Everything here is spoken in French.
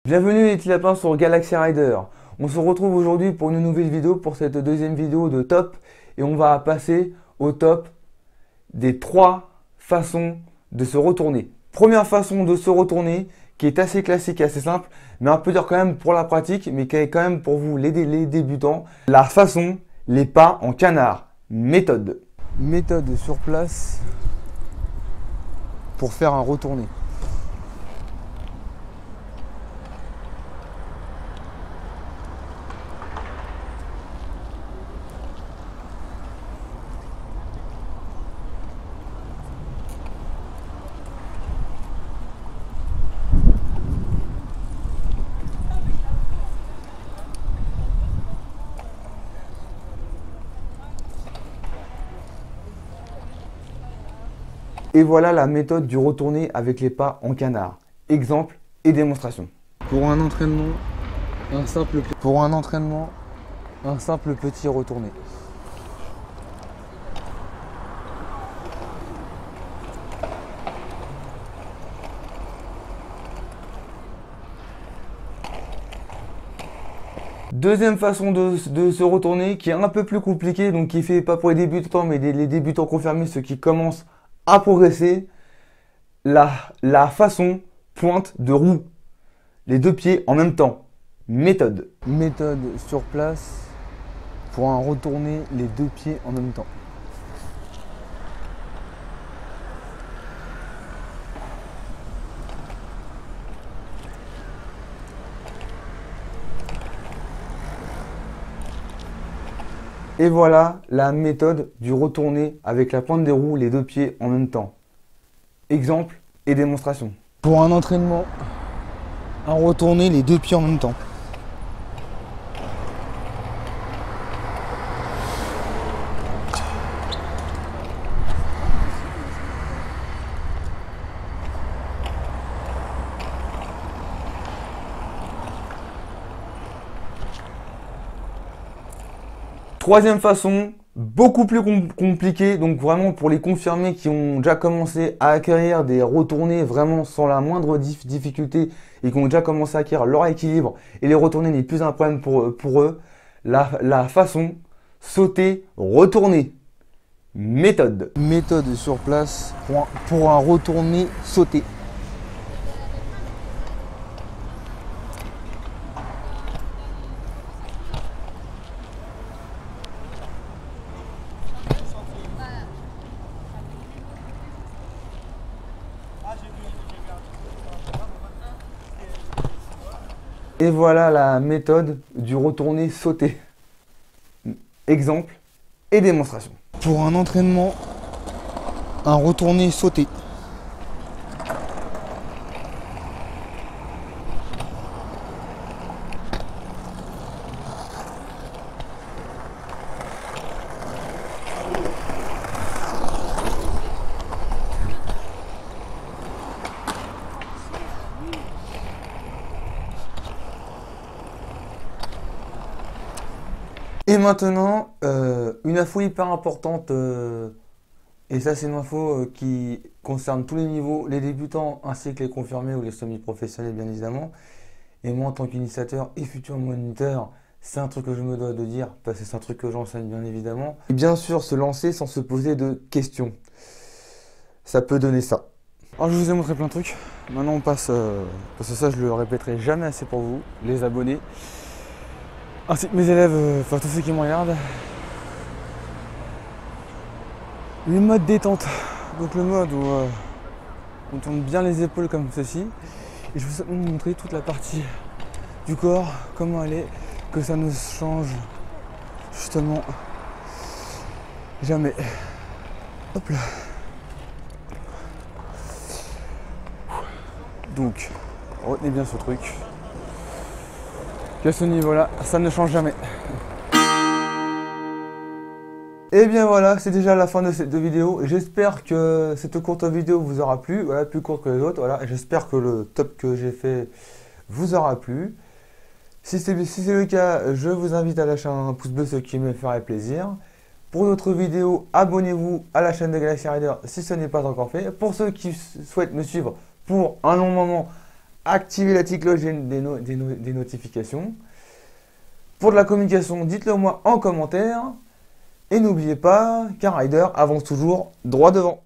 Bienvenue les petits lapins sur Galaxy Rider. On se retrouve aujourd'hui pour une nouvelle vidéo, pour cette deuxième vidéo de top. Et on va passer au top des 3 façons de se retourner. Première façon de se retourner, qui est assez classique et assez simple, mais on peut dire quand même pour la pratique, mais qui est quand même pour vous les débutants. La façon, les pas en canard. Méthode. Méthode sur place pour faire un retourné. Et voilà la méthode du retourné avec les pas en canard. Exemple et démonstration. Pour un entraînement, un simple petit retourné. Deuxième façon de se retourner qui est un peu plus compliquée, donc qui est fait pas pour les débutants, mais les débutants confirmés, ceux qui commencent à progresser, la façon pointe de roue. Les 2 pieds en même temps. Méthode. Méthode sur place pour un retourner les 2 pieds en même temps. Et voilà la méthode du retourné avec la pointe des roues, les 2 pieds en même temps. Exemple et démonstration. Pour un entraînement, un retourné les 2 pieds en même temps. Troisième façon, beaucoup plus compliquée, donc vraiment pour les confirmés qui ont déjà commencé à acquérir des retournés vraiment sans la moindre difficulté et qui ont déjà commencé à acquérir leur équilibre et les retournés n'est plus un problème pour eux, la façon sauter, retourner. Méthode. Méthode sur place pour un retourné sauté. Et voilà la méthode du retourné sauté. Exemple et démonstration. Pour un entraînement, un retourné sauté. Et maintenant, une info hyper importante, et ça c'est une info qui concerne tous les niveaux, les débutants ainsi que les confirmés ou les semi-professionnels bien évidemment. Et moi en tant qu'initiateur et futur moniteur, c'est un truc que je me dois de dire, parce que c'est un truc que j'enseigne bien évidemment. Et bien sûr se lancer sans se poser de questions. Ça peut donner ça. Alors je vous ai montré plein de trucs, maintenant on passe, parce que ça je le répéterai jamais assez pour vous, les abonnés. Ainsi que mes élèves, enfin tous ceux qui me regardent. Le mode détente. Donc le mode où on tourne bien les épaules comme ceci. Et je vais vous montrer toute la partie du corps, comment elle est, que ça ne change justement jamais. Hop là. Donc, retenez bien ce truc. Qu'à ce niveau-là, ça ne change jamais. Et bien voilà, c'est déjà la fin de cette vidéo. J'espère que cette courte vidéo vous aura plu, voilà, plus courte que les autres. Voilà, j'espère que le top que j'ai fait vous aura plu. Si c'est le cas, je vous invite à lâcher un pouce bleu, ce qui me ferait plaisir. Pour d'autres vidéos, abonnez-vous à la chaîne de Galaxy Rider si ce n'est pas encore fait. Pour ceux qui souhaitent me suivre pour un long moment, activez la petite cloche des notifications. Pour de la communication, dites-le moi en commentaire. Et n'oubliez pas qu'un rider avance toujours droit devant.